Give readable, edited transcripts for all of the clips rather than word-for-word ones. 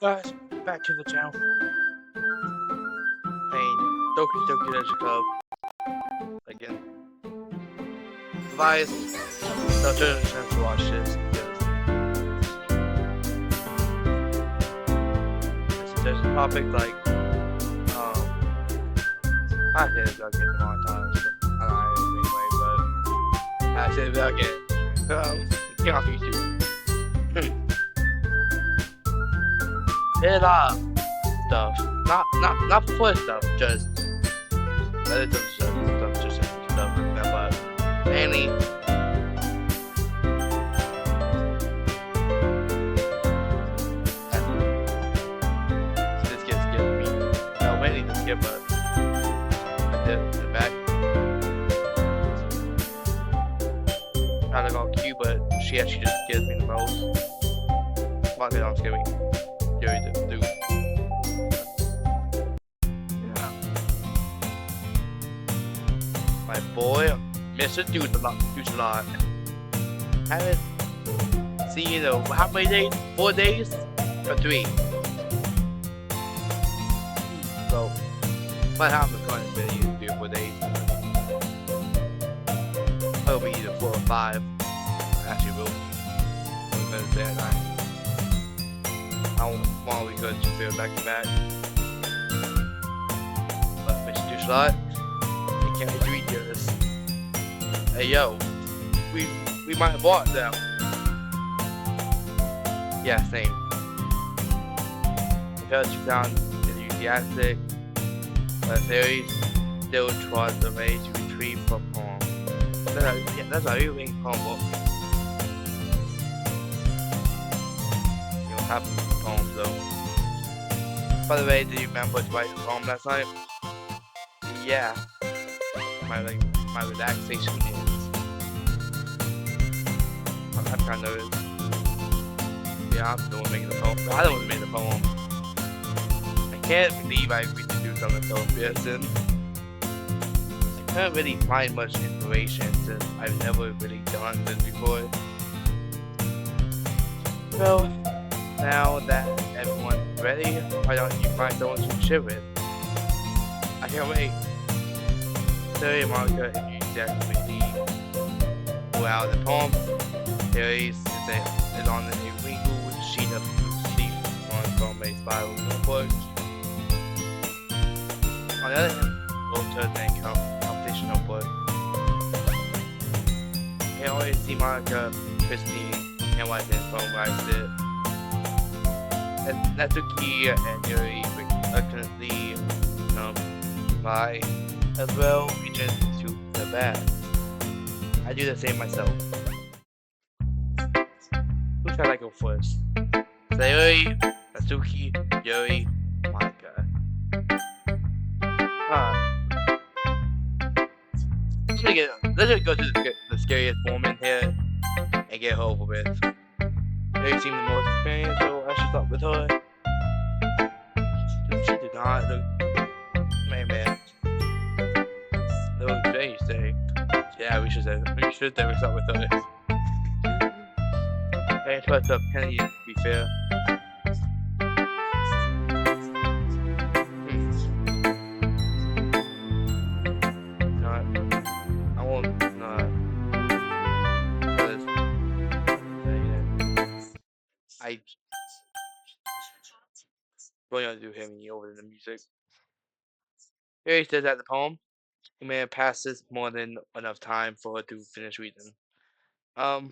Guys, back to the channel. Playing Doki Literture Club again. Advice, no chance to watch this because there's a topic like I said about getting monetized, but I don't know anyway, but I said about getting get off YouTube. There's a lot of stuff, not for stuff, just relative stuff, just stuff like that, but mainly this gets me. No, mainly this get but in the back. Trying to go cute, but she actually just gives me the most. Well, they don't scare me. Yuri the dude. Yeah. My boy, Mr. Dude a lot. Haven't seen you know how many days? 4 days? Or 3? So, by the time I'm going to be 3 or 4 days. It'll be either 4 or 5. Actually, will be. I'm gonna say that. I don't want we go to feel back to back. But Mr. Douchelot, you can't read yours. Hey yo, we might have bought them. Yeah, same. Because you sound enthusiastic, but Fairy still tries the way to retrieve from home. That's how you make home book. You don't have poems though. By the way, do you remember to write a poem last night? Yeah. My relaxation is. I'm kind of. Yeah, I'm the one making the poem. I don't want to make the poem. I can't believe I agreed to do something so embarrassing. I can't really find much inspiration since I've never really done this before. So, now that everyone's ready, why don't you find someone to share with? I can't wait. Terry and Monica enthusiastically pull out the poem. Terry is on a wrinkled sheet of blue sheet from a spiral notebook. On the other hand, Literture and competition notebook. I always see Monica, Christine, and White and phone writes it. And Doki and Yuri reluctantly by as well reaches to the bag. I do the same myself. Who should I go first? Sayori, Natsuki, Yuri, Monica. Let's just go to the scariest woman here and get her over with. Yuri seemed the most experienced, so I should start with her. She did not look. Man. Look, they say. Yeah, we should start with her. Hey, what's up, Penny? To be fair. I won't. What are you gonna do? Hit me over the music. Here he says at the poem. He may have passed this more than enough time for her to finish reading. Oh,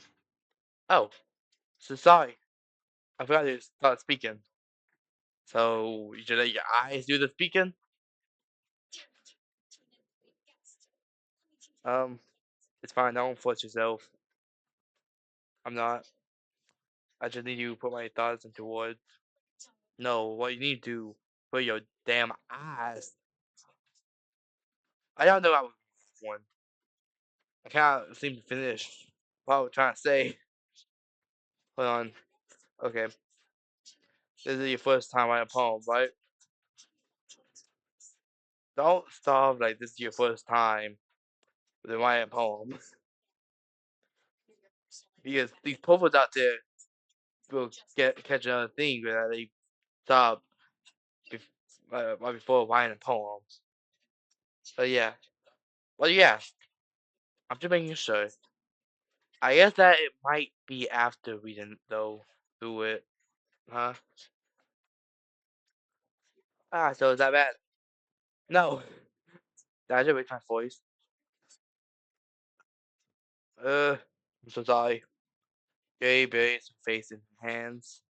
so sorry. I forgot to start speaking. So you should let your eyes do the speaking. It's fine. Don't force yourself. I'm not. I just need you to put my thoughts into words. No, what you need to put your damn eyes. I don't know I was one. I can't seem to finish what I was trying to say. Hold on. Okay. This is your first time writing a poem, right? Don't stop like this is your first time with writing a poem. Because these poets out there, will catch another thing that they saw right before writing a poem. But yeah, well yeah, I'm just making sure. I guess that it might be after reading though through it, huh? Ah, so is that bad? No, that just raise my voice. I'm so sorry. Gay berries, face and hands.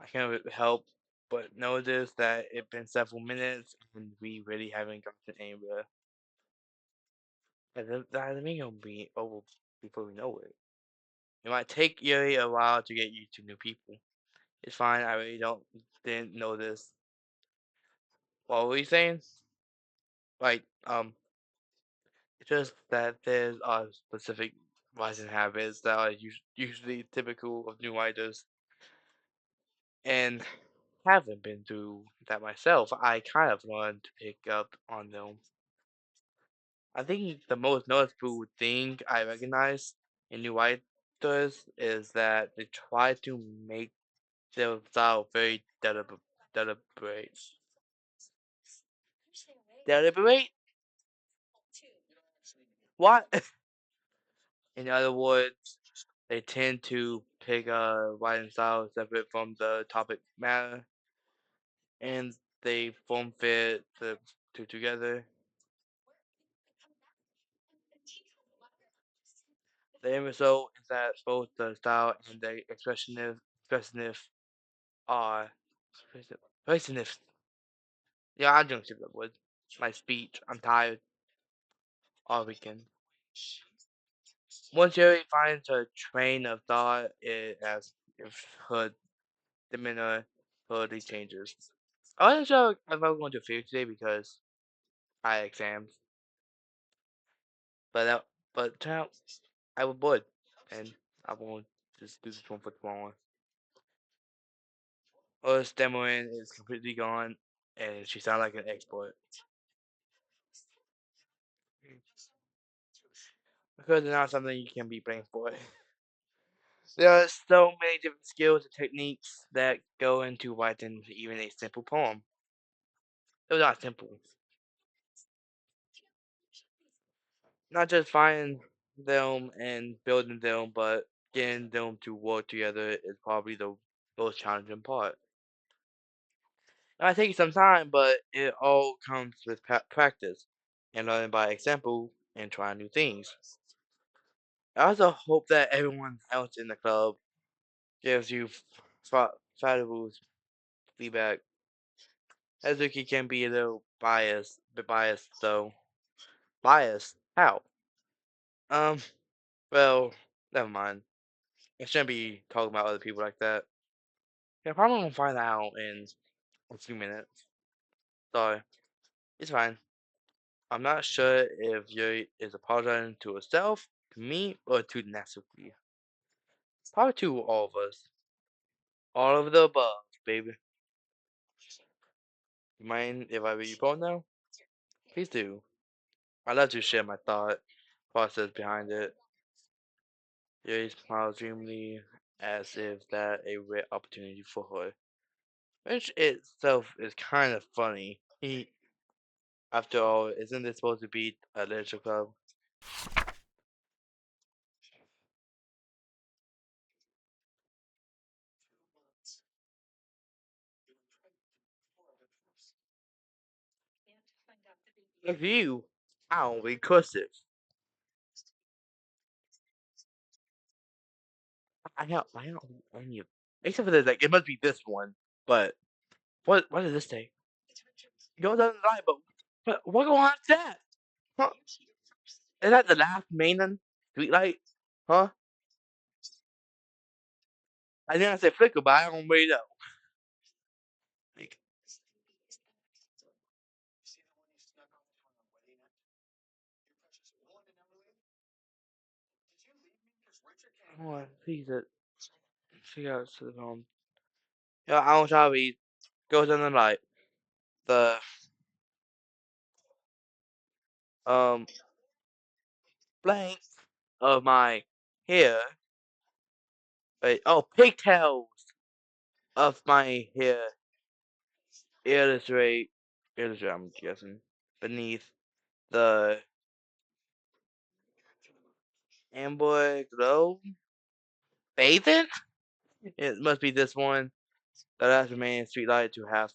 I can't help but notice that it's been several minutes and we really haven't gotten anywhere. And that doesn't mean it'll be over before we know it. It might take Yuri a while to get used to new people. It's fine, I really didn't know this. What were you saying? Like, it's just that there's specific writing habits that are usually typical of new writers, and haven't been through that myself. I kind of learned to pick up on them. I think the most noticeable thing I recognize in new writers is that they try to make their style very deliberate. Deliberate? What? In other words, they tend to pick a writing style separate from the topic matter, and they form fit the two together. The end result is that both the style and the expressiveness are expressiveness. Yeah, I don't see that word. My speech. I'm tired all weekend. Once Jerry finds a train of thought, it as if her demeanor totally changes. I wasn't sure if I was going to fail today because I had exams, but turn out I was bored, and I won't just do this one for tomorrow. Her stammering is completely gone, and she sounds like an expert. Because it's not something you can be blamed for. There are so many different skills and techniques that go into writing even a simple poem. They're not simple. Not just finding them and building them, but getting them to work together is probably the most challenging part. It might take some time, but it all comes with practice and learning by example and trying new things. I also hope that everyone else in the club gives you valuable feedback. Hazuki can be a little biased though. Biased? How? Um, well, never mind. I shouldn't be talking about other people like that. Yeah, probably gonna find out in a few minutes. So, it's fine. I'm not sure if Yuri is apologizing to herself, to me, or to Natsuki. Probably to all of us. All of the above, baby. You mind if I read your poem now? Please do. I'd love to share my thought process behind it. Yuri smiles dreamily as if that a rare opportunity for her. Which itself is kind of funny. After all, isn't this supposed to be a literature club? Look at you. I don't read cursive. I don't read any of except for this, like, it must be this one. But what does this say? Go down the line, but what going on is that? Huh? Is that the last main street light? Huh? I think I said flicker, but I don't really know. Like, come on, please, figure out to the Yeah, I don't try to read. Goes down the light. The um blank of my hair Wait, oh, pigtails of my hair illustrate, I'm guessing, beneath the amber glow. Bathing? It must be this one, the last remaining streetlight to have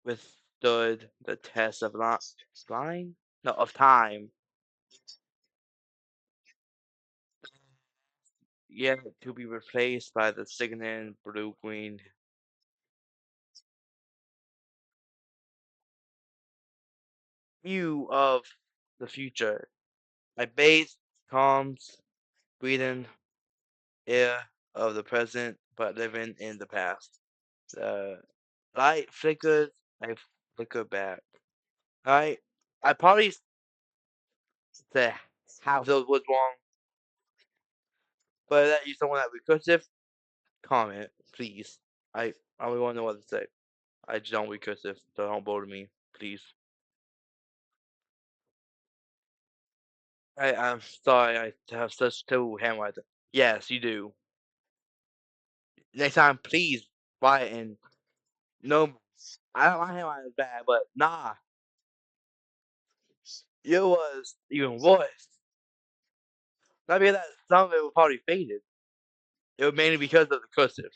withstood the test of line? No, of time. Yet to be replaced by the sickening blue-green hue of the future. I bathe, calms, breathing air of the present, but living in the past. The light flickers, I flicker back. I probably said half those was wrong, but that you someone that recursive, comment, please. I really want to know what to say. I just don't recursive, so don't bother me, please. I'm sorry I have such terrible handwriting. Yes, you do. Next time, please write in no. I don't my handwriting is bad, but nah, it was even worse. Not because that some of it was probably faded. It was mainly because of the cursive.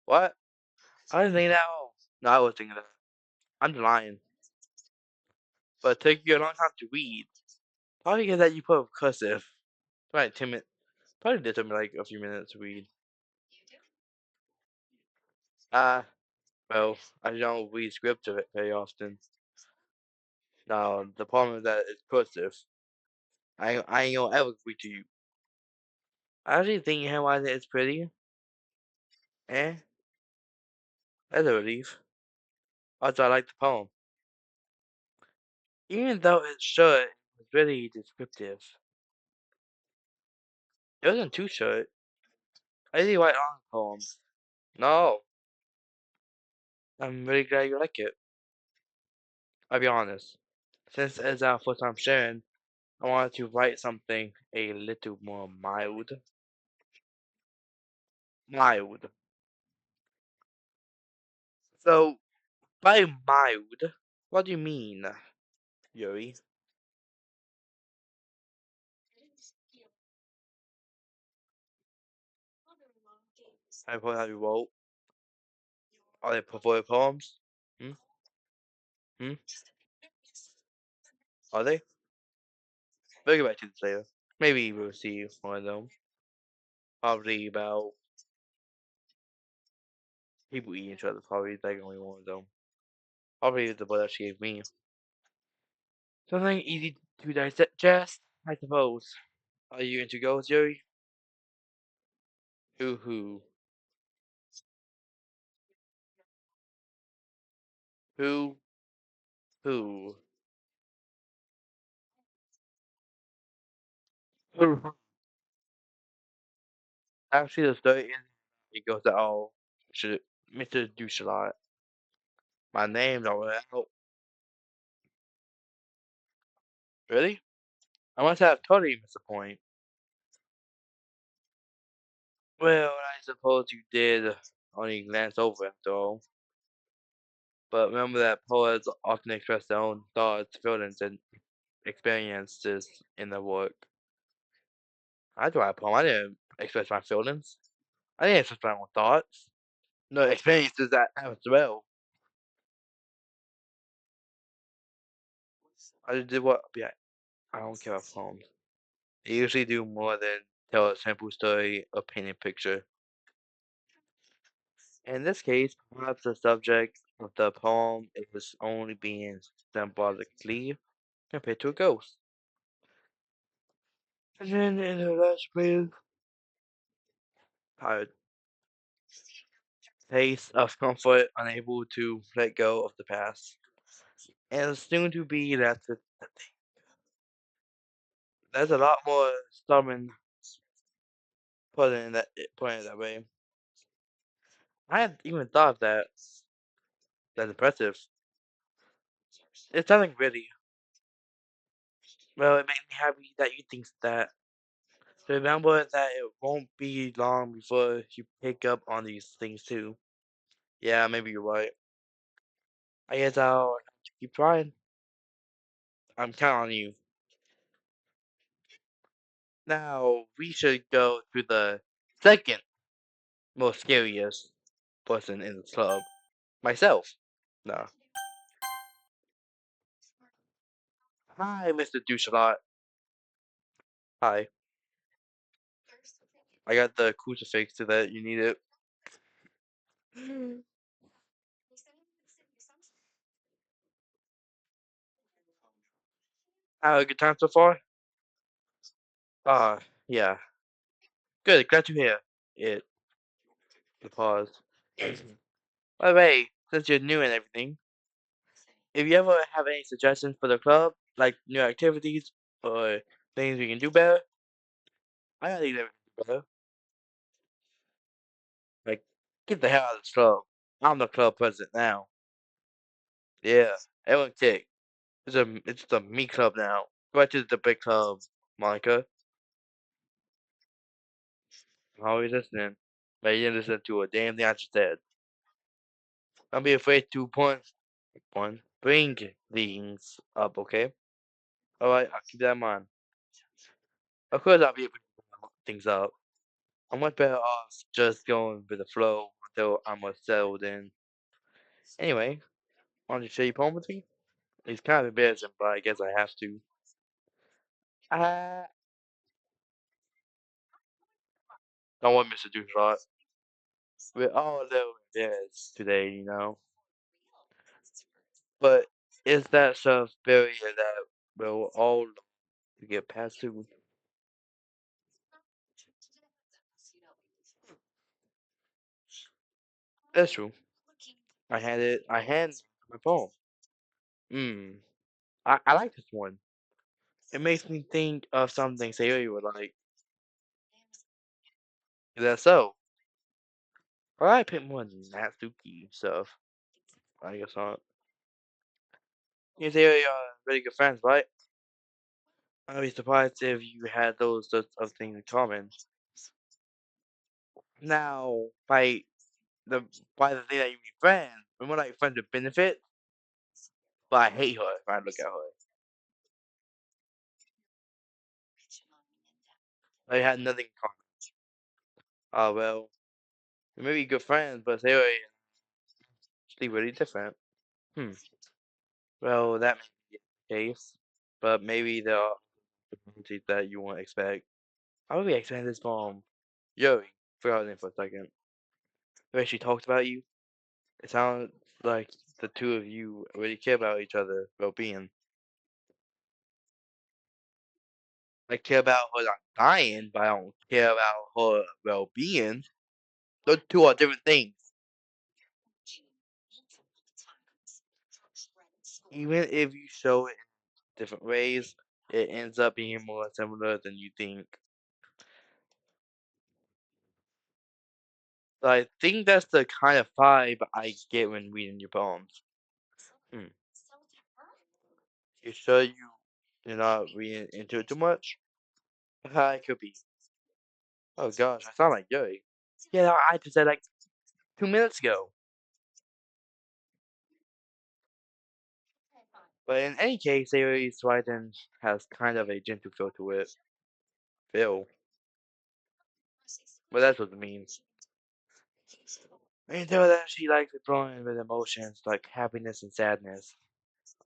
What? I didn't think that. Oh. No, I was thinking that. I'm just lying. But it took you a long time to read. Probably because that you put cursive. Probably 10 minutes. Probably did take me like a few minutes to read. Ah, well, I don't read script very often. Now the problem is that it's cursive. I ain't gonna ever read to you. I actually think your handwriting is pretty. Eh? That's a relief. Also, I like the poem. Even though it's short, it's really descriptive. It wasn't too short. I usually write long poems. No, I'm really glad you like it. I'll be honest. Since it's our first time sharing, I wanted to write something a little more mild. Mild. So, by mild, what do you mean, Yuri? I put how you wrote. Are they preferred poems? Hmm? Hmm? Are they? We'll get back to this later. Maybe we'll see one of them. Probably about people eating each other. Probably like only one of them. Probably the one that she gave me. Something easy to digest, I suppose. Are you into ghosts, Yuri? Hoo hoo. Who? Who? Who? Actually, the story is it goes to all. Should Mr. Douchelot. My name's already out. Really? I must have totally missed the point. Well, I suppose you did only glance over after all. But remember that poets often express their own thoughts, feelings, and experiences in their work. I write a poem. I didn't express my feelings. I didn't express my own thoughts. No experiences that have as well. I just did what? Yeah, I don't care about poems. They usually do more than tell a simple story or paint a picture. In this case, perhaps the subject of the poem is only being symbolically compared to a ghost. And then in the last breath, tired, taste of comfort, unable to let go of the past, and soon to be left with nothing. There's a lot more stubborn putting it that way. I hadn't even thought of that. That's impressive. It's nothing really. Well, it makes me happy that you think that. Remember that it won't be long before you pick up on these things too. Yeah, maybe you're right. I guess I'll have to keep trying. I'm counting on you. Now we should go to the second most scariest person in the club. Myself. No. Hi, Mr. Douchelot. Hi. I got the crucifix so that you need it. Have a good time so far? Yeah. Good, glad to hear it. The pause. By the way, since you're new and everything, if you ever have any suggestions for the club, like new activities or things we can do better, I gotta need everything better. Like, get the hell out of this club. I'm the club president now. Yeah, everyone kick. It's the me club now. Go back to the big club, Monica. I'm always listening. But you didn't listen to a damn thing I just said. Don't be afraid to bring things up, okay? Alright, I'll keep that in mind. Of course I'll be able to bring things up. I'm much better off just going with the flow until I'm more settled in. Anyway, want to share your poem with me? It's kind of embarrassing, but I guess I have to. Uh, don't want Mr. Douchebag. We're all a little embarrassed today, you know. But it's that sort of barrier that we'll all get past soon. That's true. I had my poem. Hmm. I like this one. It makes me think of something Sayori would like. Is that so? Or I pick more Natsuki stuff. I guess not. You and Sayori are really good friends, right? I'd be surprised if you had those sorts of things in common. Now, the by the thing that you mean friends, we're more like friends with benefit, but I hate her if I look at her. They had nothing in common. Oh well, we may be good friends, but Sayori is actually really different. Hmm. Well, that may be the case, but maybe there are opportunities that you won't expect. I really expand this poem. Yuri, forgot her name for a second. The way she talks about you, it sounds like the two of you really care about each other well-being. I care about her not dying, but I don't care about her well-being. Those two are different things. Even if you show it in different ways, it ends up being more similar than you think. So I think that's the kind of vibe I get when reading your poems. Hmm. You sure you're not reading into it too much? I could be. Oh gosh, I sound like Yuri. Yeah, I just said like 2 minutes ago. But in any case, Yuri's writing has kind of a gentle feel to it. Feel. But that's what it means. I can tell that she likes exploring with emotions like happiness and sadness.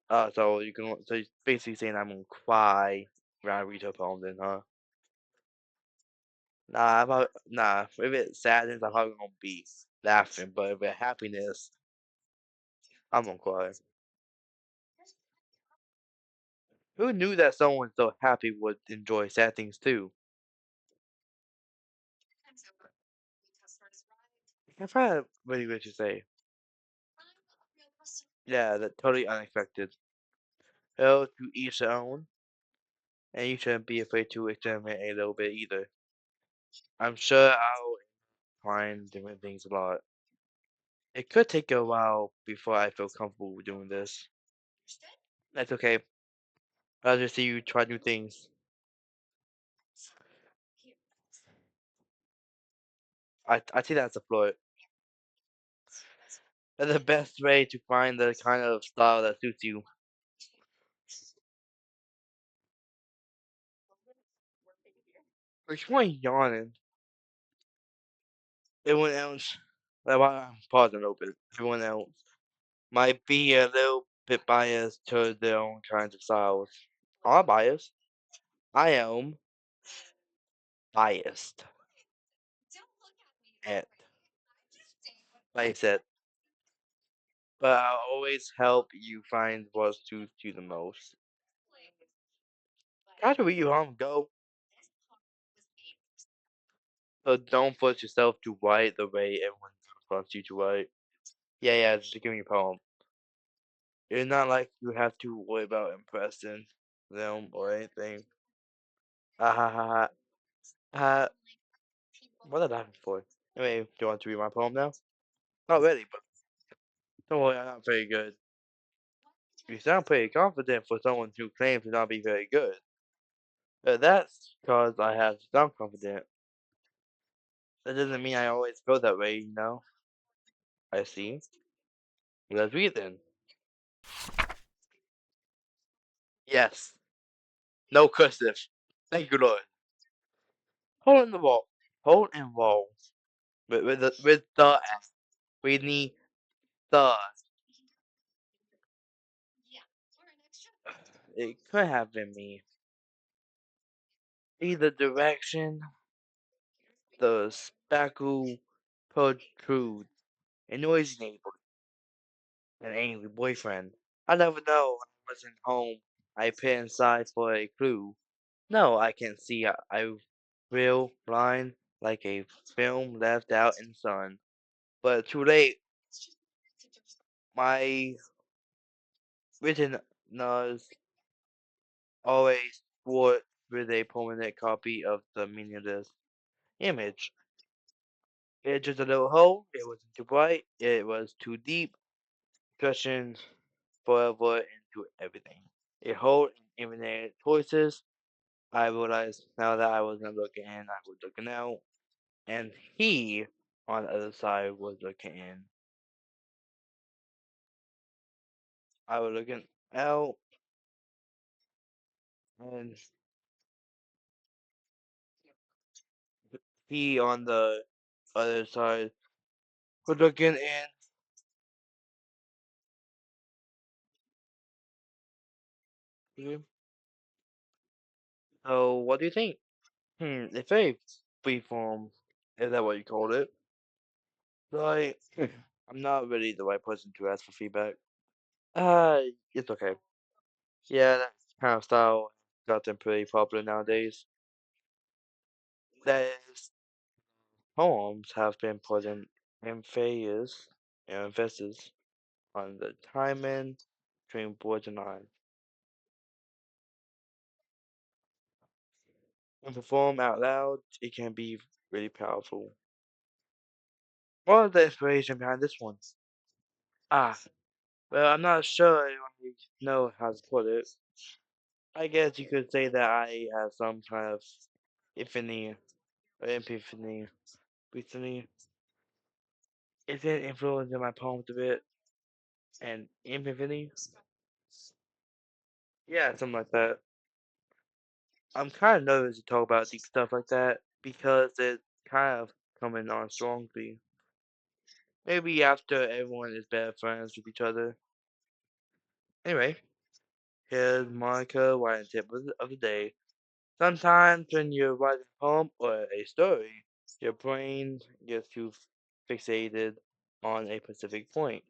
So you're basically saying I'm gonna cry when I read her poem then, huh? Nah, if it's sadness, I'm probably gonna be laughing, but if it's happiness, I'm gonna cry. Who knew that someone so happy would enjoy sad things too? I've had really good to say. Yeah, that totally unexpected. Well, to each their own, and you shouldn't be afraid to experiment a little bit either. I'm sure I'll find different things a lot. It could take a while before I feel comfortable with doing this. That's okay. I'll just see you try new things. I think that's a flaw. That's the best way to find the kind of style that suits you. Which one yawning? Everyone else, pause and open. Everyone else might be a little bit biased to their own kinds of styles. I'm biased. I am biased. And like I said, but I'll always help you find what suits you the most. After we you home, go. So don't force yourself to write the way everyone wants you to write. Yeah, just give me a poem. It's not like you have to worry about impressing them or anything. Ah ha ha ha. Ha. What did I laughing for? Anyway, do you want to read my poem now? Not really, but don't worry, I'm not very good. You sound pretty confident for someone who claims to not be very good. But that's because I have to sound confident. That doesn't mean I always feel that way, you know? I see. Let's read then. Yes. No cursive. Thank you, Lord. Hole in the wall. Hole in wall. With the S. We need the. It could have been me. Either direction, the spackle protrude. A noisy neighbor. An angry boyfriend. I never know when I wasn't home. I peer inside for a clue. No, I can't see. I real blind like a film left out in sun. But too late. My retinas always thwart with a permanent copy of the meaningless image. It's just a little hole. It wasn't too bright. It was too deep. Stretching forever into everything. A hole in infinite choices. I realized now that I wasn't looking in, I was looking out. And he, on the other side, was looking in. I was looking out, and he, on the other side, was looking in. Mhm. So, what do you think? It's very freeform. Is that what you called it? Like, I'm not really the right person to ask for feedback. Uh, it's okay. Yeah, that kind of style gotten pretty popular nowadays. That is, poems have been putting emphasis emphasis on the timing between words and lines. When performed out loud, it can be really powerful. What was the inspiration behind this one? Ah, well, I'm not sure if I know how to put it. I guess you could say that I have some kind of epiphany or epiphany recently. Is it influencing my poems a bit? And epiphany? Yeah, something like that. I'm kind of nervous to talk about deep stuff like that because it's kind of coming on strongly. Maybe after everyone is better friends with each other. Anyway, here's Monica writing tip of the day. Sometimes when you're writing a poem or a story, your brain gets too fixated on a specific point.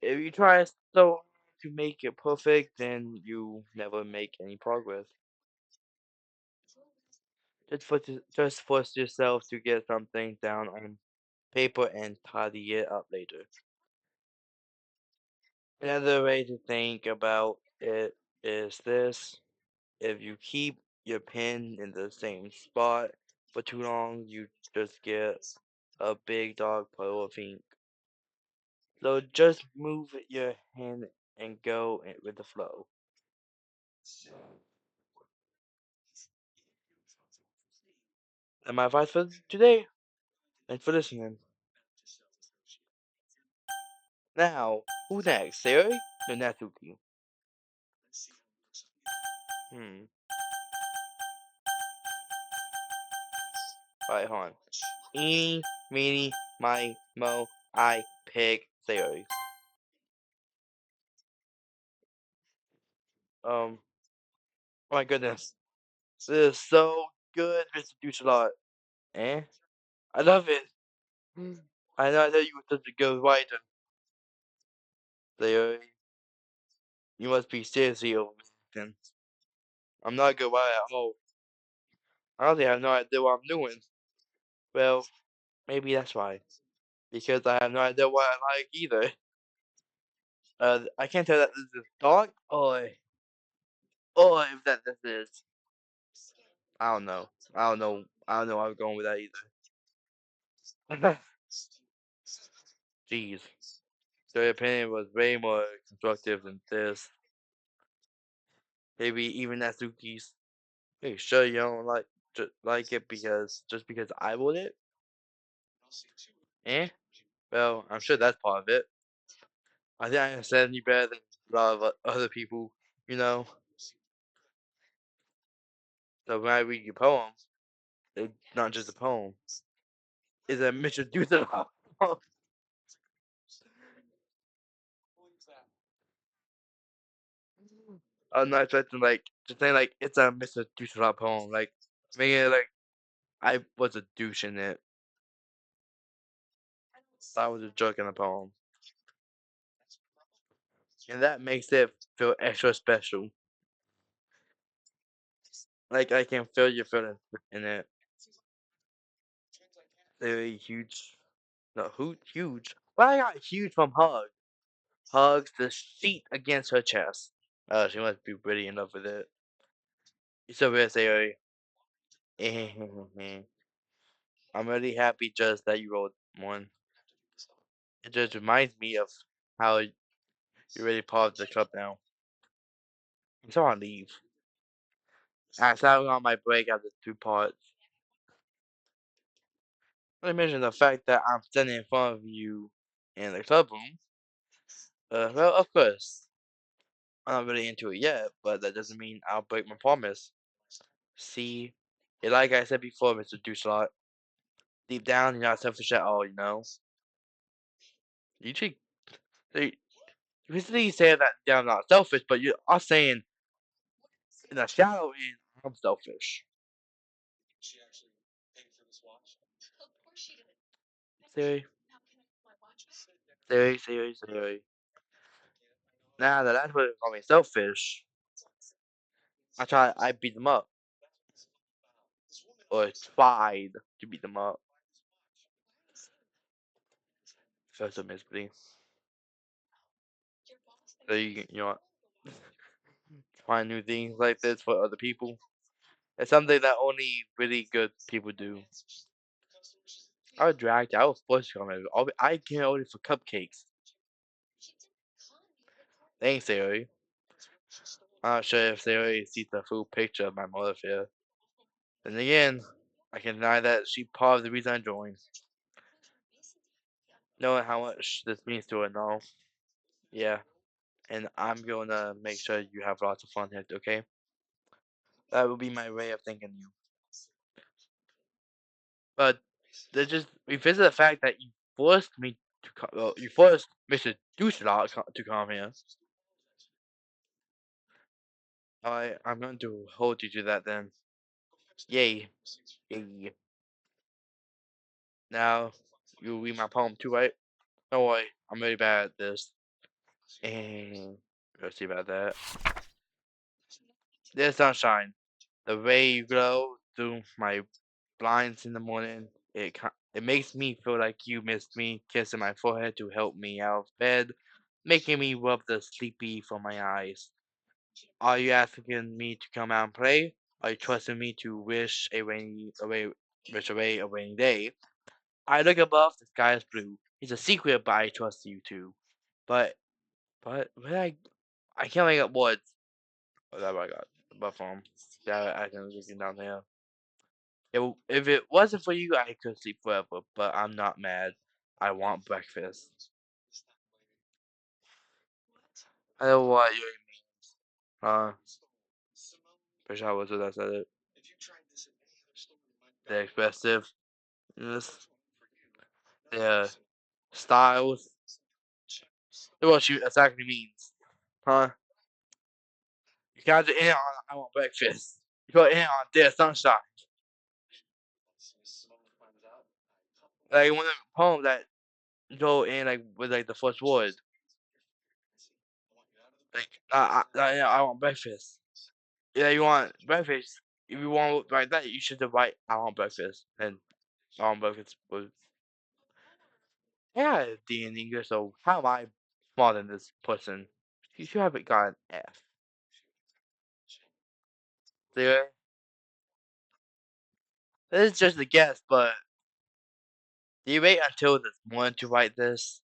If you try so hard to make it perfect, then you never make any progress. Just force yourself to get something down on paper and tidy it up later. Another way to think about it is this: if you keep your pen in the same spot for too long, you just get a big dog puddle of ink. So just move your hand and go with the flow. And my advice for today: Thanks for listening. Now, who next? Sayori? No, Natsuki. Hmm. Alright, hold on. Eeny, meeny, miny, mo, I, pig, Sayori. Oh my goodness. This is so good, Mr. Douchelot. Eh? I love it. I know you were such a good writer. Sayori, you must be seriously overthinking. I'm not a good writer at all. I honestly have no idea what I'm doing. Well, maybe that's why. Because I have no idea what I like either. I can't tell that this is dog or if that this is. I don't know. I don't know. I don't know where I'm going with that either. Jeez. Their opinion was way more constructive than this. Maybe even Natsuki's. Hey, sure you don't like it just because I wrote it? Eh? Well, I'm sure that's part of it. I think I understand you better than a lot of other people, you know. So when I read your poem, it's not just a poem. It's a Mr. Dutherop. I'm not expecting just saying it's a Mr. Dutherop poem. Like making it like I was a douche in it. I was a jerk in the poem. And that makes it feel extra special. Like I can feel your feelings in it. They're huge. No, huge. Well, I got huge from Hug. Hugs the sheet against her chest. Oh, she must be really in love with it. You so weird, say, I'm really happy just that you wrote one. It just reminds me of how you're really part of the club now. So I leave. I sat on my break after 2 parts. Let me mention the fact that I'm standing in front of you in the club room. Well, of course, I'm not really into it yet, but that doesn't mean I'll break my promise. See, like I said before, Mr. Douchelot, deep down, you're not selfish at all, you know? You should, you basically say that yeah, I'm not selfish, but you are saying in the shadow end, I'm selfish. Siri, Siri. Now that that's what call me selfish, I beat them up, or tried to beat them up. Felt so miserably. So you know what? Trying new things like this for other people. It's something that only really good people do. I was dragged. I was forced to come in. I can't order for cupcakes. Thanks, Siri. I'm not sure if Siri sees the full picture of my motivator. Then again, I can deny that she part of the reason I joined. Knowing how much this means to her now. Yeah, and I'm gonna make sure you have lots of fun here, okay? That will be my way of thanking you. But they just revisit the fact that you forced me to come. Well, you forced Mr. Douchelot to come here. I'm going to hold you to that then. Yay. Yay. Now, you read my poem too, right? Don't worry, I'm really bad at this. And let's see about that. Dear sunshine, the way you glow through my blinds in the morning, it makes me feel like you missed me, kissing my forehead to help me out of bed, making me rub the sleepy from my eyes. Are you asking me to come out and play? Are you trusting me to wish away a rainy day? I look above, the sky is blue. It's a secret, but I trust you too. But, but I can't make up words. Oh, that's what I got. But yeah, I can looking down here. If it wasn't for you, I could sleep forever, but I'm not mad. I want breakfast. I know what you wish I was what I said it. They're expressive. Yes. Yeah. Styles. What she exactly means. Huh? You can't do it on I want breakfast. You put it on Dear Sunshine. Like one of the poems that go in like with like the first word. Like I want breakfast. Yeah, you want breakfast. If you want like that, you should write I want breakfast. And I want breakfast was yeah, D in English, so how am I smarter than this person? You should have it got an F. There. This is just a guess, but do you wait until this morning to write this?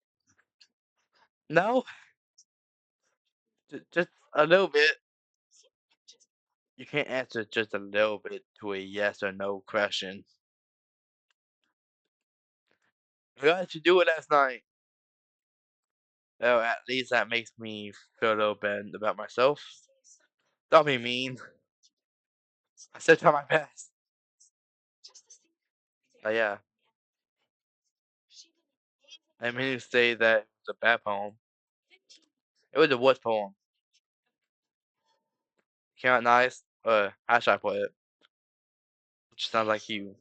No? Just a little bit. You can't answer just a little bit to a yes or no question. What did you do it last night? Well, at least that makes me feel a little bad about myself. Don't be mean. I said try my best. Yeah. I mean to say that it was a bad poem. It was a worst poem. Came out nice. How should I put it? Which sounds like you.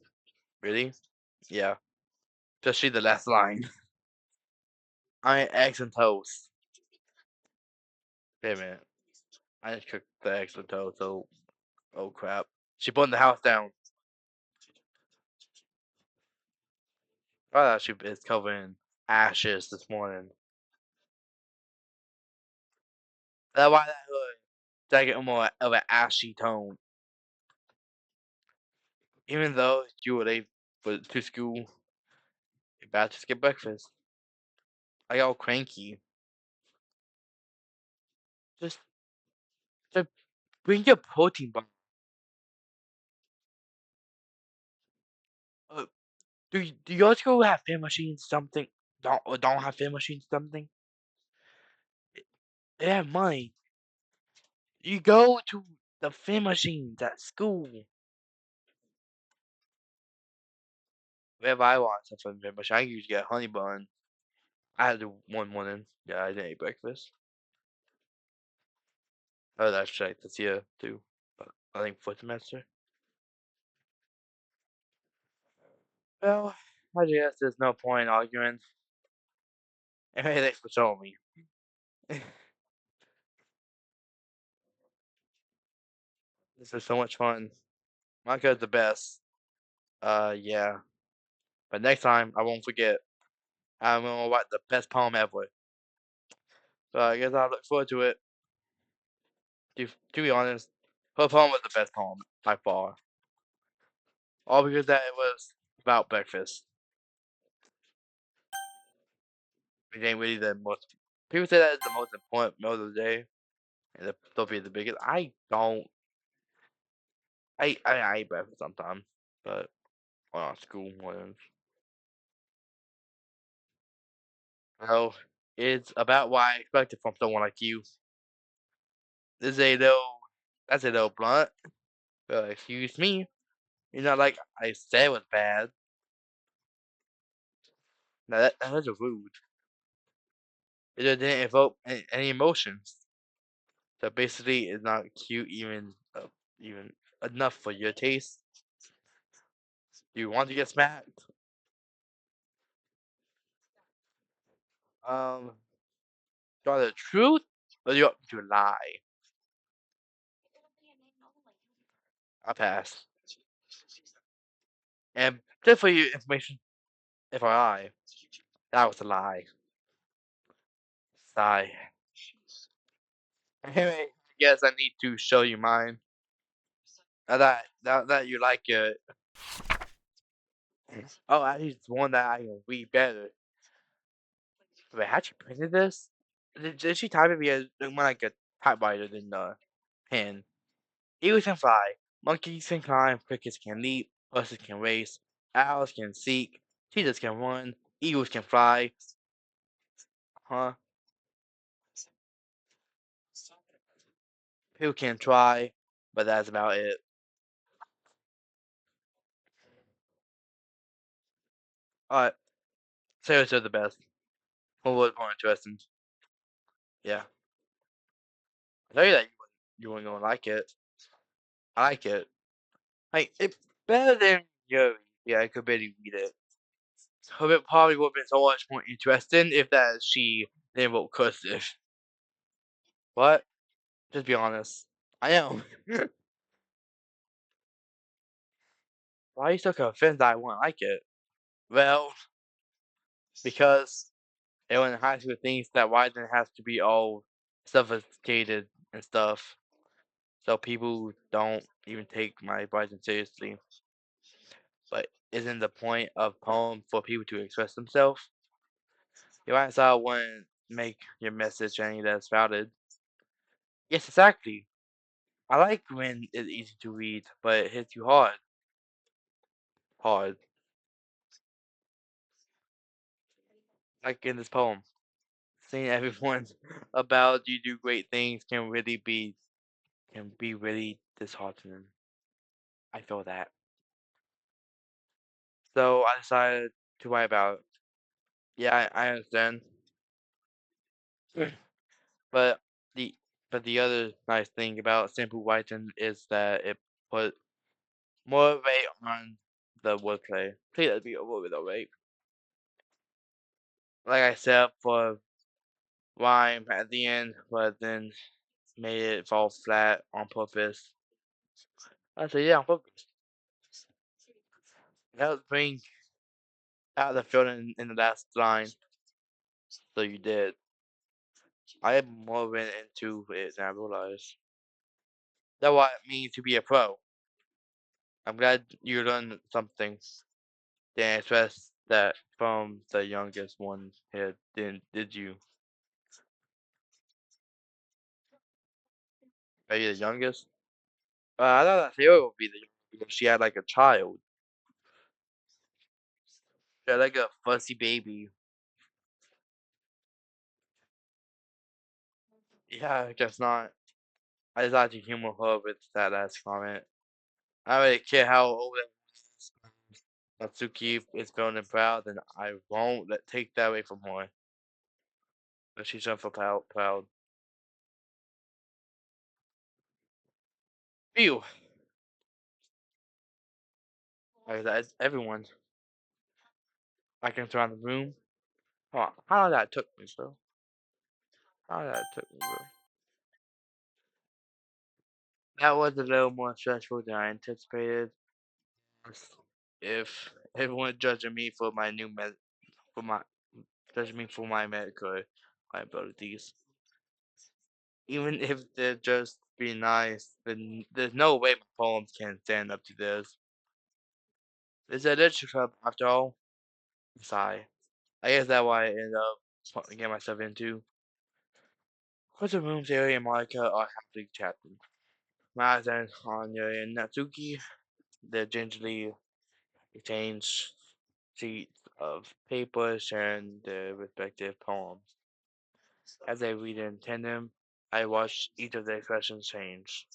Really? Yeah. Just read the last line. I ate eggs and toast. Wait a minute. I just cooked the eggs and toast, so oh crap. She burned the house down. I thought she is covered in ashes this morning. That's why that hood taking more of an ashy tone. Even though you were late to school, you're about to skip breakfast. I got all cranky. Just, just bring your protein bar. Uh, do your school have fan machines? Something don't have fan machines? Something? They have money. You go to the fan machines at school. Whenever I want something from the fan machine, I usually get a honey bun. I had to one morning. Yeah, I didn't eat breakfast. Oh, that's right. This year too. But I think fourth semester. Well, I guess there's no point arguing. Hey, thanks for showing me. This is so much fun. Micah's the best. Yeah. But next time, I won't forget. I'm gonna write the best poem ever. So I guess I look forward to it. To be honest, her poem was the best poem by far. All because that it was about breakfast. It ain't really the most. People say that is the most important meal of the day, and they'll be the biggest. I don't. I eat breakfast sometimes, but on school mornings. Well, it's about what I expected from someone like you. This is a little. That's a little blunt. Excuse me. You're not like I said was bad. Now that was rude. It just didn't evoke any emotions. So basically, it's not cute even enough for your taste. You want to get smacked? Um, you want the truth or you want to lie? I pass. And just for your information, FYI, that was a lie. Sigh. Anyway, I guess I need to show you mine. Now that you like it. Oh, actually, it's one that I can read better. Wait, how'd she printed this? Did she type it via more like a typewriter than the pen? Eagles can fly, monkeys can climb, crickets can leap. Horses can race, owls can seek, cheetahs can run, eagles can fly. Huh? People can try, but that's about it. Alright, sailors are the best. What was more interesting? Yeah. I tell you that you weren't gonna like it. I like it. Like, it's better than Yuri. Yeah, I could barely read it. So it probably would have been so much more interesting if that she didn't wrote cursive. What? Just be honest. I know. Why are you so convinced that I wouldn't like it? Well, because everyone in high school thinks that Wyden has to be all sophisticated and stuff. So people don't even take my Wyden seriously. But isn't the point of poem for people to express themselves? Your answer wouldn't make your message any less valid. Yes, exactly. I like when it's easy to read, but it hits you hard. Hard. Like in this poem. Seeing everyone about you do great things can be really disheartening. I feel that. So I decided to write about it. Yeah, I understand. But the the other nice thing about simple writing is that it put more weight on the wordplay. Please let me over with alright. Like I said, for rhyme at the end, but then made it fall flat on purpose. I said, yeah, on purpose. That bring out the feeling in the last line. So you did. I am more went into it than I realized. That's what it means to be a pro. I'm glad you learned something. Then express that from the youngest one here. Did you? Are you the youngest? I thought that Sarah would be the youngest because she had like a child. She had like a fussy baby. Yeah, I guess not. I just like to humor her with that last comment. I don't really care how old it is. Natsuki is feeling proud, then I won't take that away from her. But she's gonna feel proud. Phew! Like that's everyone. I can surround the room. Oh, how that took me, bro. How that took me, bro. That was a little more stressful than I anticipated. If everyone judging me for my for my judging me for my medical abilities, even if they're just being nice, then there's no way my poems can stand up to this. It's a literature club after all. Sigh. I guess that's why I ended up getting myself into. What's the rooms area and Monica are happily chatting. Mazen, Anya, and Natsuki, they gingerly exchange sheets of paper sharing their respective poems. As they read in tandem, I watch each of their expressions change.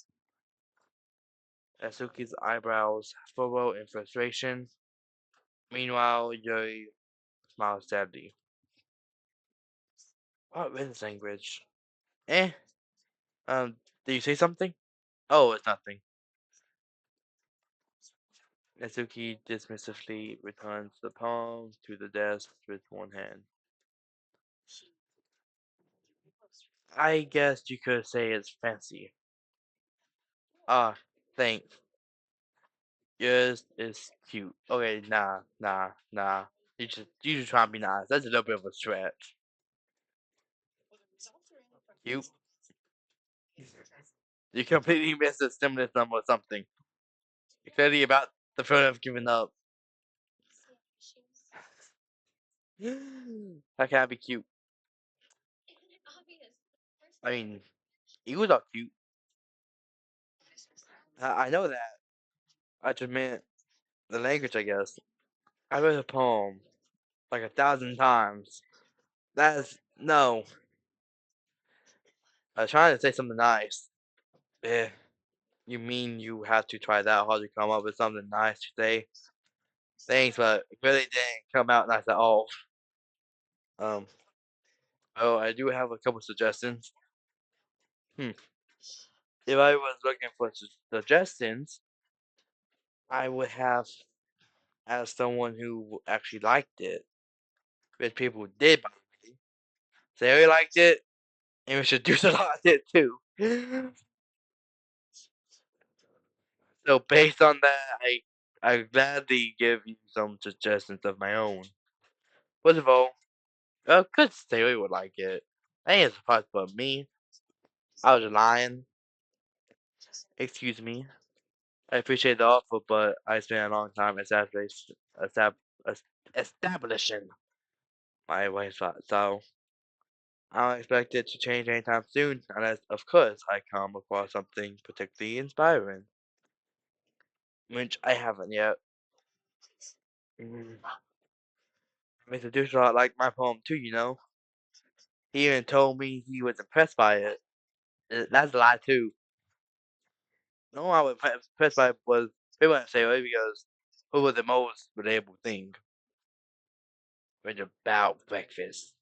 Natsuki's eyebrows furrow in frustration. Meanwhile, Yuri smiles sadly. What is language? Eh? Did you say something? Oh, it's nothing. Natsuki dismissively returns the poem to the desk with one hand. I guess you could say it's fancy. Ah, thanks. Yours is cute. Okay, nah. You just trying to be nice. That's a little bit of a stretch. Cute. You completely missed the stimulus number or something. You're clearly about the feeling of giving up. How can I be cute? I mean, eagles are cute. I know that. I just meant the language, I guess. I read a poem like 1,000 times. That's no. I was trying to say something nice. Eh, you mean you have to try that hard to come up with something nice to say? Thanks, but it really didn't come out nice at all. Um, oh, I do have a couple suggestions. Hmm. If I was looking for suggestions, I would have asked someone who actually liked it. Which people did, by the way. Sarah liked it, and we should do a lot it too. So based on that, I gladly give you some suggestions of my own. First of all, cause Sarah would like it. I ain't surprised but me. I was lying. Excuse me. I appreciate the offer, but I spent a long time estab- establishing my wife's thought, so I don't expect it to change anytime soon, unless, of course, I come across something particularly inspiring, which I haven't yet. Mm. Mr. Dusha liked my poem too, you know. He even told me he was impressed by it. That's a lie too. No, I was impressed by it was pretty much say because who was the most relatable thing when about breakfast.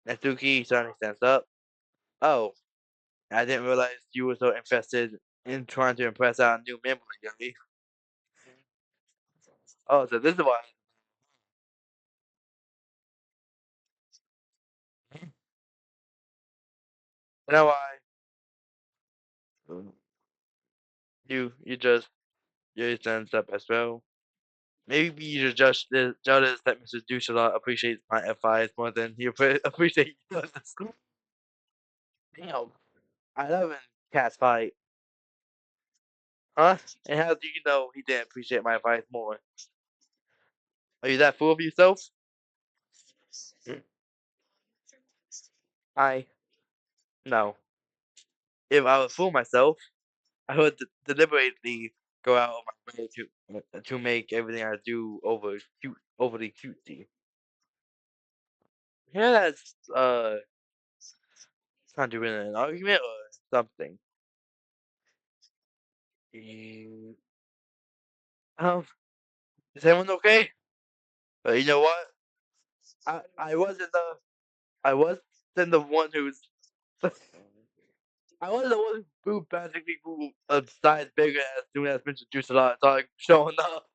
Natsuki suddenly stands up. Oh, I didn't realize you were so interested in trying to impress our new member, Yuri. Oh, so this is why. You know why? Mm, you just you stands up as well. Maybe you're just jealous that Mr. Dushala appreciates my advice more than he appreciates yours. Damn, I love when cats fight. Huh? And how do you know he didn't appreciate my advice more? Are you that full of yourself? Mm, I no. If I would fool myself, I would deliberately go out of my way to make everything I do overly cutesy. Yeah, that's trying to win an argument or something. Mm, Um, is everyone okay? You know what? I wasn't the I wasn't the one who's I wasn't the one who basically grew a size bigger as soon as Mr. Juice a lot started showing up.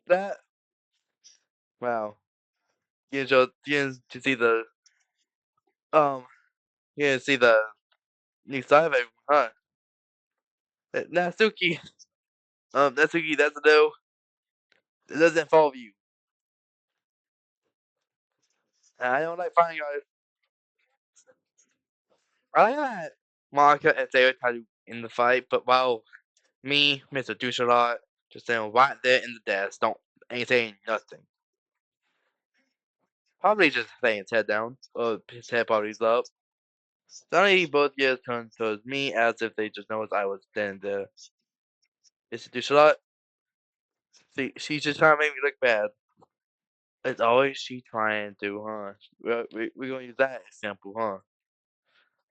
That wow. You didn't to see the um you didn't see the new side of everyone, huh? Natsuki, Natsuki, that's a no. It doesn't involve you. I don't like finding guys. I like that Monica and Sarah try to in the fight, but wow, me, Mr. Douche a lot, just standing right there in the desk, don't ain't saying nothing. Probably just laying his head down, or his head probably's up. Suddenly, both ears turned towards me as if they just noticed I was standing there. Mr. Douche a lot, see, she's just trying to make me look bad. It's always she trying to, huh? We're gonna use that example, huh?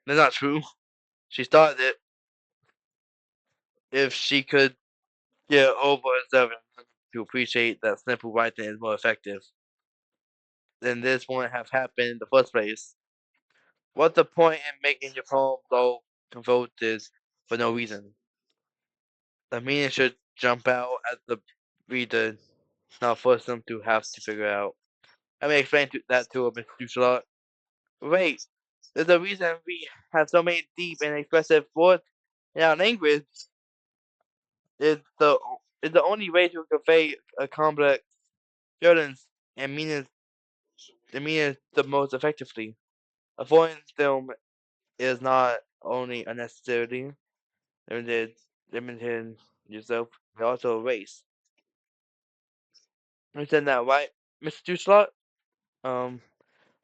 That's not true. She started it. If she could get over herself and to appreciate that simple writing is more effective, then this wouldn't have happened in the first place. What's the point in making your poem so convoluted for no reason? The meaning should jump out at the reader, not force them to have to figure out. Let me explain that to a Mr. Duchelot. Wait, there's a reason we have so many deep and expressive words in our language. It's the only way to convey a complex feelings and meaning the most effectively. A foreign film is not only unnecessarily limited limiting yourself, but also a race. Understand that, right, Mr. Duslot? Um,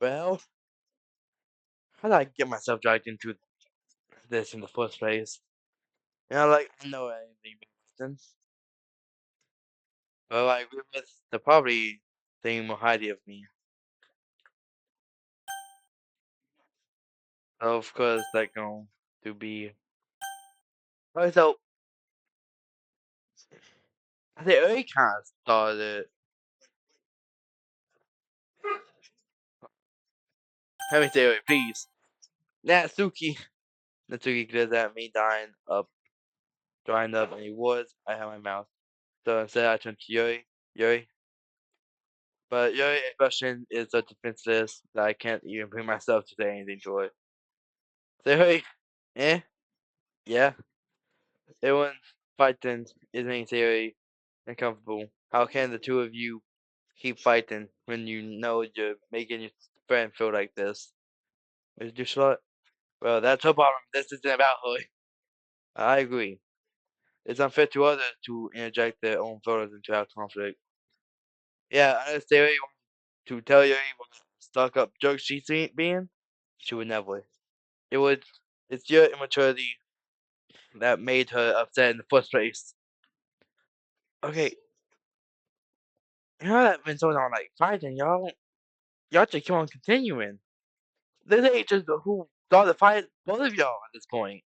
well, how did I get myself dragged into this in the first place? Like, I know anything about but like, with the probably thinking more highly of me. Of course, like, going to be. Alright, so I think early kind of started. Let me say it, please. Natsuki. Natsuki glared at me, drying up any words I had in my mouth. So instead, I turned to Yuri. Yuri. But Yuri's expression is so defenseless that I can't even bring myself to say anything to it. So Yuri, eh? Yeah? Everyone's fighting isn't necessarily uncomfortable. How can the two of you keep fighting when you know you're making your friend feel like this? Is you slut? Well, that's her problem. This isn't about her. I agree. It's unfair to others to interject their own feelings into our conflict. Yeah, I understand you want to tell you what stuck up jerk being. She would never. It would. It's your immaturity that made her upset in the first place. Okay, you know that when someone's on like fighting, y'all just keep on continuing. This ain't just who started the fight, both of y'all at this point.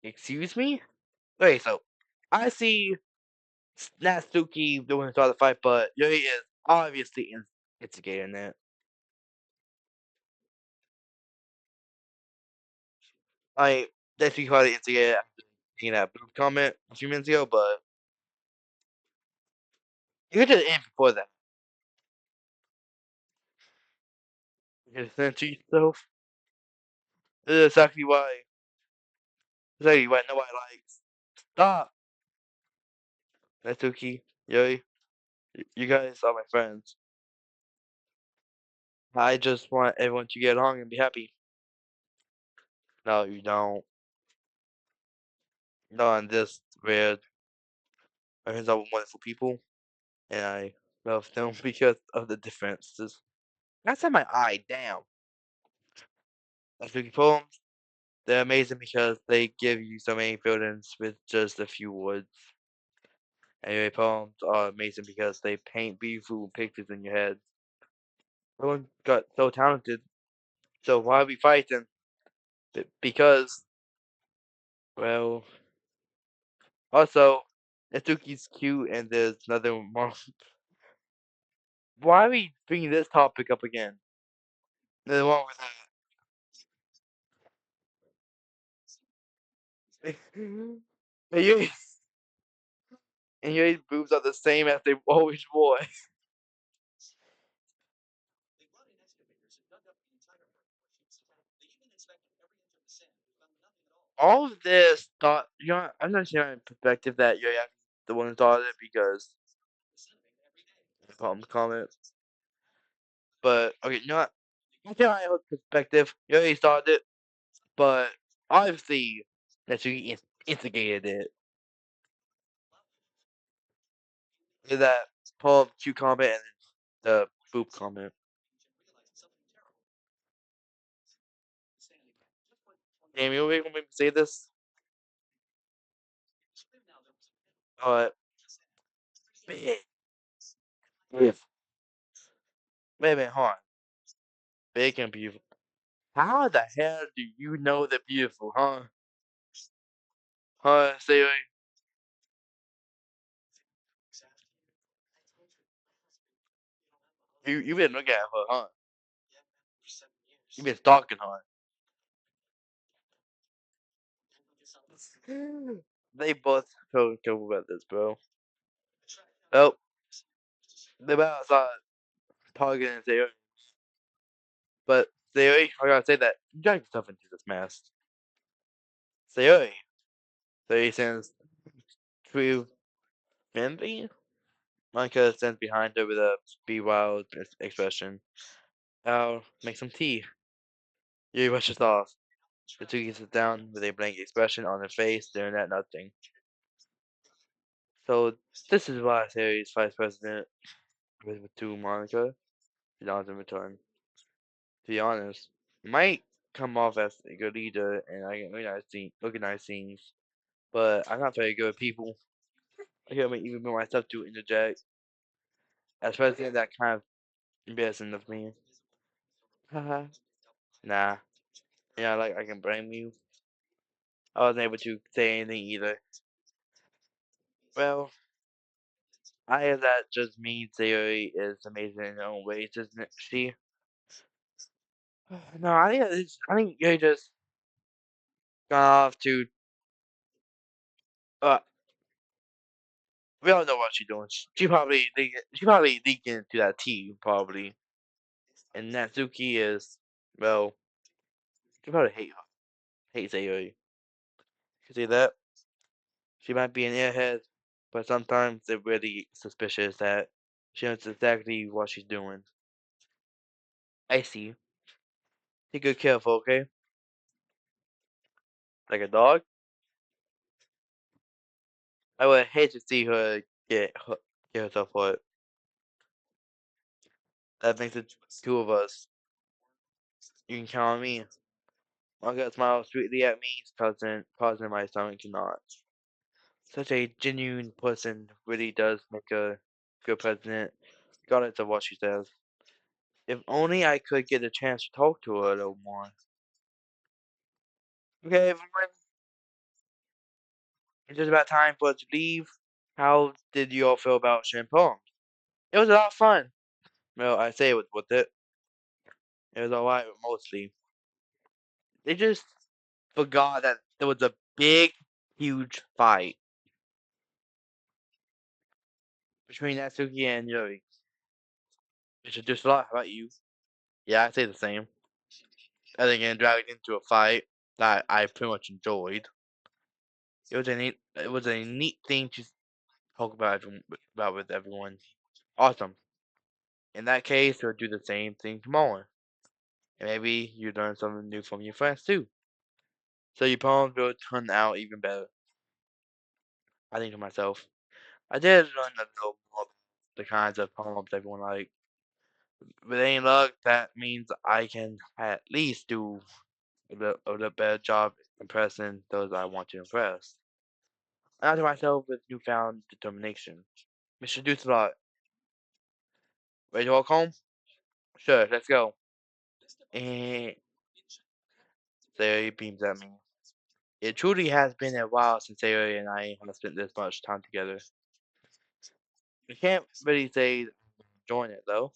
Excuse me? Okay, so I see Natsuki doing start the fight, but Yuri is obviously instigating it. I that's because he instigated after seeing that blue comment a few minutes ago, but you could just end before that. You just censor yourself. This is exactly why nobody likes. Stop, Natsuki, Yuri. You guys are my friends. I just want everyone to get along and be happy. No, you don't. No, I'm just weird. My friends are wonderful people, and I love them because of the differences. That's in my eye, damn. Natsuki poems, they're amazing because they give you so many feelings with just a few words. Anyway, poems are amazing because they paint beautiful pictures in your head. Everyone got so talented, so why are we fighting? Because, well, also, Natsuki's cute and there's nothing wrong. Why are we bringing this topic up again? Nothing wrong with that. And your boobs are the same as they always were. All of this thought, I'm not sure in perspective that you're the one who thought of it because the comment. But okay, you know what? I tell my own perspective. You already started it, but obviously that you instigated it. That Paul Q comment and the boop comment. Damn, you want me to say this? But big, beautiful. Wait a minute, hold on. Big and beautiful. How the hell do you know they're beautiful, huh? Huh? Say you been looking at her, huh? You been stalking her. They both so cool about this, bro. Oh, they both saw targeting and say, but Sayori, I gotta say that you dragged yourself into this mess. Sayori, Sayori sends true envy. Monica stands behind her with a be wild expression. I'll make some tea. Yuri rushes off. Katsuki sits down with a blank expression on her face, staring at nothing. So this is why Sayori's vice president with to Monica. She nods in return. To be honest. Might come off as a good leader and I can organize things, but I'm not very good with people. I can't even bring myself to interject. As president, that kind of embarrassing of me. Haha. Nah. Yeah, like I can blame you. I wasn't able to say anything either. Well, I guess that just means Sayori is amazing in her own ways, isn't it? She. No, I think you just gone off to. Uh, we don't know what she's doing. She probably leaking into that tea probably. And Natsuki is well, she probably hates Sayori. You see that? She might be an airhead, but sometimes it's really suspicious that she knows exactly what she's doing. I see. Take good care of her, okay? Like a dog. I would hate to see her get herself hurt. That makes it two of us. You can count on me. Margaret smiled sweetly at me, causing my stomach to knot. Such a genuine person really does make a good president, regardless of what she says. If only I could get a chance to talk to her a little more. Okay, everyone, it's just about time for us to leave. How did you all feel about Champagne? It was a lot of fun. Well, I say it was worth it. It was alright mostly. They just forgot that there was a big, huge fight between Natsuki and Yuri. It's just a lot. How about you? Yeah, I say the same. I think getting dragged into a fight that I pretty much enjoyed. It was a neat thing to talk about with everyone. Awesome. In that case, we'll do the same thing tomorrow. And maybe you learn something new from your friends too. So your poems will turn out even better. I think to myself. I did learn a little more about the kinds of poems everyone like. With any luck, that means I can at least do a little better job impressing those I want to impress. I to myself with newfound determination. Mr. Deucelot, ready to walk home? Sure, let's go. And there he beams at me. It truly has been a while since Sayori and I have spent this much time together. I can't really say I'm enjoying it though.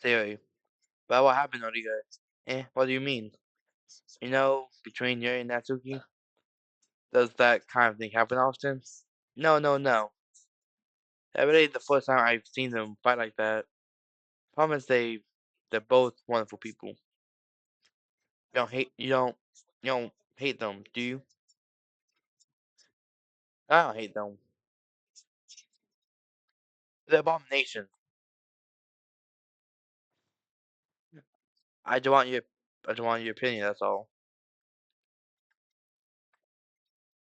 Sayori, but what happened earlier? What do you mean? You know, between Yuri and Natsuki? Does that kind of thing happen often? No, no, no. That really is the first time I've seen them fight like that. Promise they're both wonderful people. You don't hate them, do you? I don't hate them. They're abominations. I just want your I just want your opinion, that's all.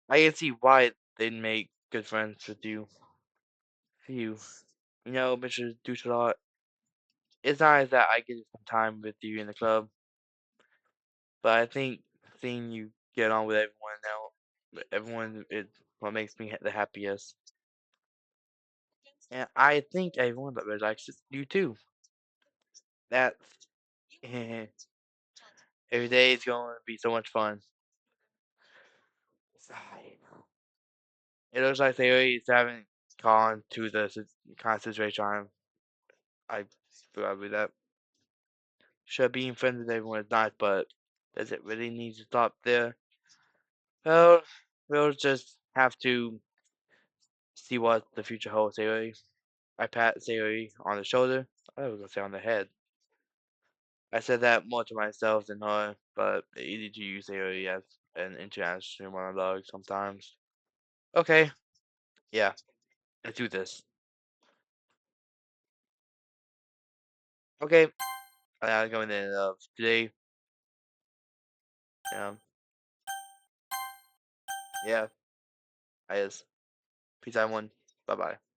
I can see why they'd make good friends with you. You. You know, Mr. Douchelot, it's nice that I get to spend time with you in the club, but I think seeing you get on with everyone is what makes me the happiest. And I think everyone that really likes you too. That's every day is going to be so much fun. Sigh. It looks like they always haven't gone to the kind of situation I forgot about that. Sure, being friends with everyone is nice, but does it really need to stop there? Well, we'll just have to see what the future holds, Sayori. I pat Sayori on the shoulder. I was gonna say on the head. I said that more to myself than her, but it's easy to use Sayori as an international monologue sometimes. Okay, yeah, let's do this. Okay, I gotta go in the end of today. Um, yeah, I is. Peace, everyone. Bye bye.